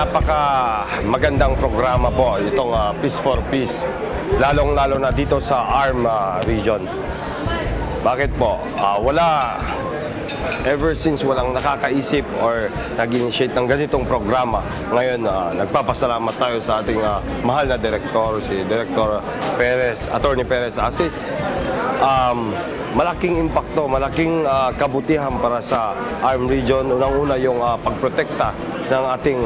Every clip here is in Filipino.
Napaka magandang programa po itong Peace for Peace, lalong-lalo na dito sa ARM region. Bakit po? Ever since walang nakakaisip or nag-initiate ng ganitong programa, ngayon nagpapasalamat tayo sa ating mahal na direktor, si Director Perez, Attorney Perez Asis. Malaking impacto, malaking kabutihan para sa ARM region. Unang-una yung pagprotekta ng ating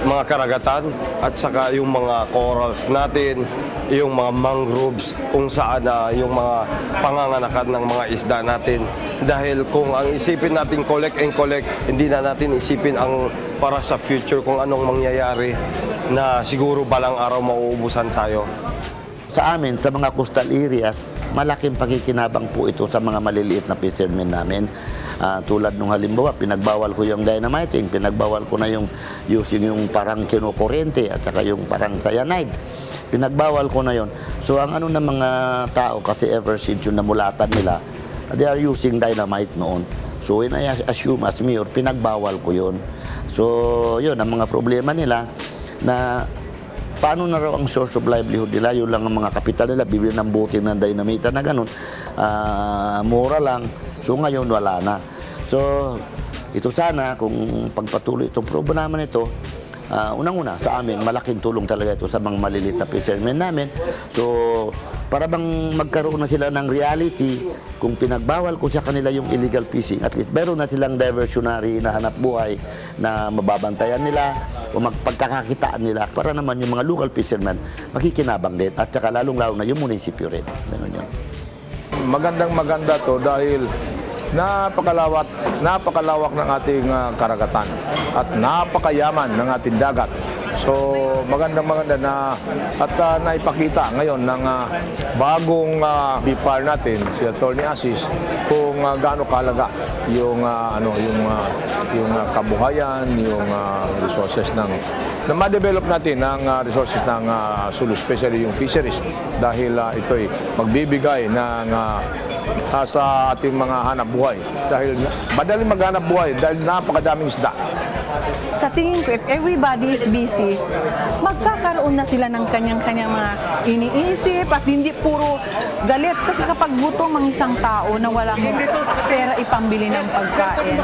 mga karagatan at saka yung mga corals natin, yung mga mangroves kung saan yung mga panganganakan ng mga isda natin. Dahil kung ang isipin natin collect and collect, hindi na natin isipin ang para sa future kung anong mangyayari na siguro balang araw mauubusan tayo. Sa amin, sa mga coastal areas, malaking pakikinabang po ito sa mga maliliit na fishermen namin. Tulad nung halimbawa, pinagbawal ko yung dynamiting, pinagbawal ko na yung using yung parang kinukurente at saka yung parang cyanide. Pinagbawal ko na yon. So ang ano ng mga tao, kasi ever since yung namulatan nila, they are using dynamite noon. So when I assume as mayor, pinagbawal ko yun. So yun, ang mga problema nila na paano na raw ang source of livelihood nila, yun lang ang mga kapital nila, bibili ng buti ng dynamite na ganun, mura lang. So ngayon wala na. So ito sana, kung pagpatuloy itong programa nito, unang-una sa amin, malaking tulong talaga ito sa mga maliliit na fishermen namin. So para bang magkaroon na sila ng reality, kung pinagbawal ko sa kanila yung illegal fishing, at least meron na silang diversionary na hanap buhay na mababantayan nila o magpagkakakitaan nila para naman yung mga local fishermen makikinabang din, at saka lalong-lalo na yung munisipyo rin. Ganun yun. Magandang-maganda to dahil napakalawak ng ating karagatan at napakayaman ng ating dagat. So magandang-maganda na at naipakita ngayon ng bagong BIPAR natin, si Attorney Asis, kung gaano kalaga yung yung kabuhayan, yung resources na ma-develop natin ng resources ng Sulu, especially yung fisheries, dahil ito'y magbibigay ng sa ating mga hanap buhay, dahil madaling maghanap buhay dahil napakadaming isda. Sa tingin ko, if everybody is busy, magkakaroon na sila ng kanyang-kanyang mga iniisip at hindi puro galit. Kasi kapag gutom ang isang tao na walang pera ipambili ng pagkain,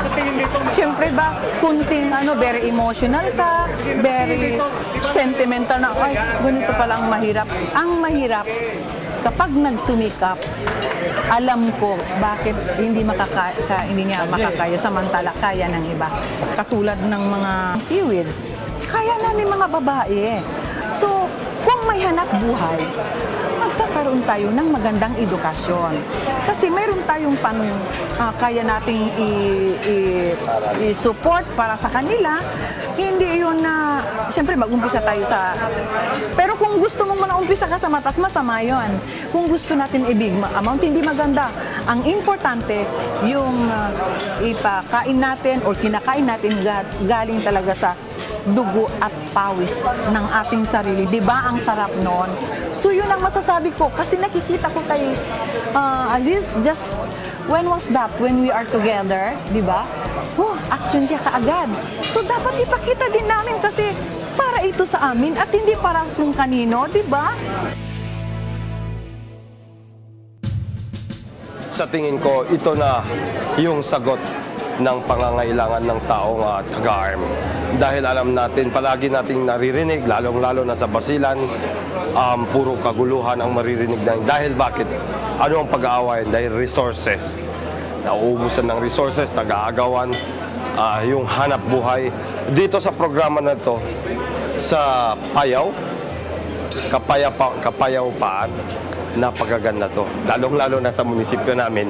siyempre ba, kunting very emotional ka, very sentimental na, ay, ganito palang mahirap. Ang mahirap, kapag nagsumikap, alam ko bakit hindi niya makakaya, samantala kaya ng iba. Katulad ng mga seaweeds, kaya namin mga babae. So, kung may hanap buhay, magkakaroon tayo ng magandang edukasyon. Kasi mayroon tayong kaya nating i-support para sa kanila. Hindi yun na, siyempre mag-umpisa tayo sa, pero kung gusto mong mag-umpisa ka sa matas, masama yun. Kung gusto natin i-big amount, hindi maganda. Ang importante, yung ipakain natin o kinakain natin galing talaga sa dugo at pawis ng ating sarili. Diba ang sarap nun? So yun ang masasabi ko. Kasi nakikita ko kay Aziz, just when was that? When we are together, diba? Action siya kaagad. So dapat ipakita din namin kasi para ito sa amin at hindi para kung kanino, diba? Sa tingin ko, ito na yung sagot ng pangangailangan ng taong taga-ARM. Dahil alam natin, palagi nating naririnig, lalong-lalo na sa Basilan, puro kaguluhan ang maririnig na. Dahil bakit? Ano ang pag-aawayan? Dahil resources. Nauubusan ng resources, nag-aagawan, yung hanap buhay. Dito sa programa na to, sa Kapayapaan, napakaganda to. Lalong-lalo na sa munisipyo namin,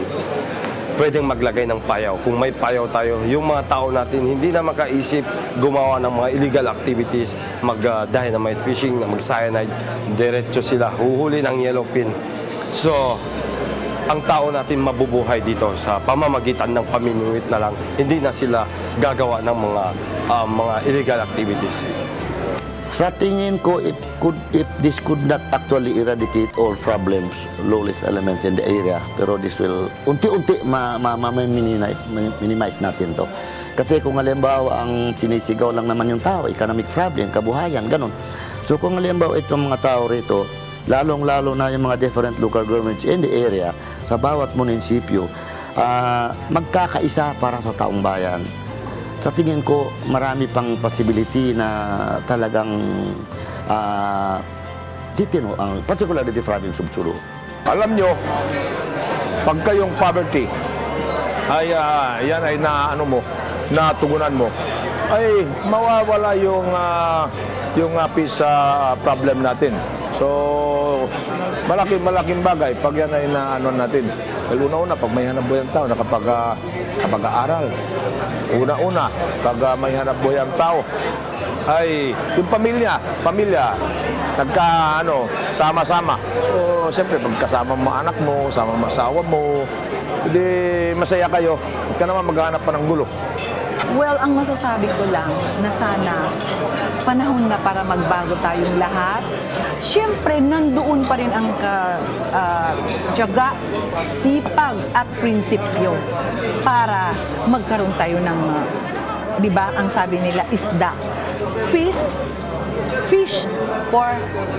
pwedeng maglagay ng payaw. Kung may payaw tayo, yung mga tao natin hindi na makaisip gumawa ng mga illegal activities, mag-dynamite fishing, mag-cyanide, diretso sila, huhuli ng yellowfin. So, ang tao natin mabubuhay dito sa pamamagitan ng pamimingwit na lang, hindi na sila gagawa ng mga illegal activities. Sa tingin ko, if this could not actually eradicate all problems, lowest elements in the area, pero this will unti-unti ma-minimize natin to. Kasi kung halimbawa ang sinisigaw lang naman yung tao, economic problem, kabuhayan, ganun. So kung halimbawa itong mga tao rito, lalong-lalo na yung mga different local governments in the area, sa bawat munisipyo, magkakaisa para sa taong bayan. Sa tingin ko, marami pang possibility na talagang titino, particularly the province of Sulu. Alam nyo, pagka yung poverty ay yan ay natugunan mo, ay mawawala yung peace problem natin. So malaking bagay pag yan ay natin. Well, una-una pag may hanap buhay ang tao nakapag-aaral. Una-una pag may hanap buhay ang tao ay yung pamilya sama-sama. So, siyempre, pagkasama mo anak mo, sama mo asawa mo, hindi masaya kayo. Huwag ka naman maghanap pa ng gulo. Well, ang masasabi ko lang na sana panahon na para magbago tayong lahat. Siyempre, nandoon pa rin ang tiyaga, sipag at prinsipyo para magkaroon tayo ng, di ba, ang sabi nila, isda. Fish for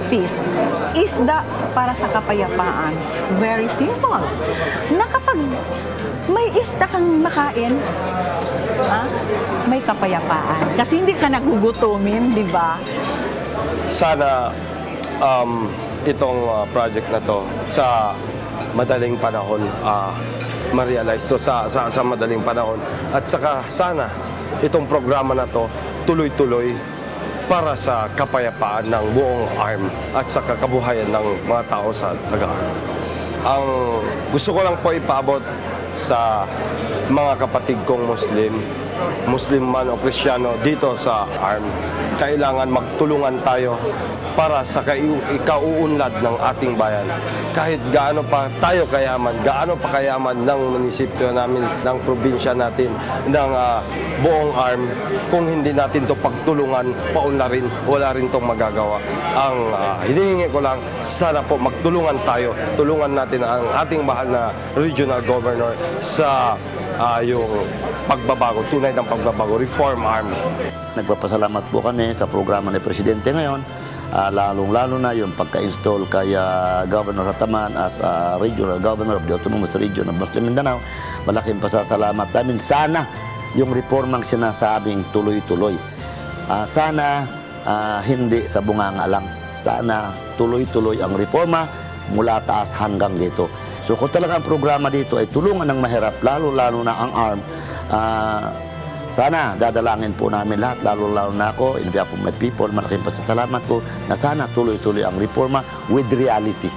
peace. Isda para sa kapayapaan. Very simple. Na kapag may isda kang makain, may kapayapaan. Kasi hindi ka nagugutumin, di ba? Sana itong project na to sa madaling panahon ma-realize to sa madaling panahon. At saka sana itong programa na to tuloy-tuloy para sa kapayapaan ng buong ARM at sa kabuhayan ng mga tao sa taga-ARM. Ang gusto ko lang po ipaabot sa mga kapatid kong Muslim man o Kristiyano dito sa ARM, kailangan magtulungan tayo para sa ikauunlad ng ating bayan. Kahit gaano pa tayo kayaman, gaano pa kayaman ng munisipyo namin, ng probinsya natin, ng buong ARM, kung hindi natin to pagtulungan, paunlarin, wala rin tong magagawa. Ang hinihingi ko lang, sana po magtulungan tayo, tulungan natin ang ating mahal na regional governor sa yung pagbabago, tunay ng pagbabago, reform ARM. Nagpapasalamat po kami sa programa ni Presidente ngayon, lalong-lalo na yung pagka-install kay Governor Rataman as Regional Governor of the Autonomous Region of Muslim Mindanao. Malaking pasasalamat namin. Sana yung reformang sinasabing tuloy-tuloy. Sana hindi sa bunganga lang. Sana tuloy-tuloy ang reforma mula taas hanggang dito. So kung talagang programa dito ay tulungan ng mahirap, lalo-lalo na ang ARM, sana dadalangin po namin lahat, lalo-lalo na ako, in behalf of my people, malaking pasasalamat po na sana tuloy-tuloy ang reforma with reality.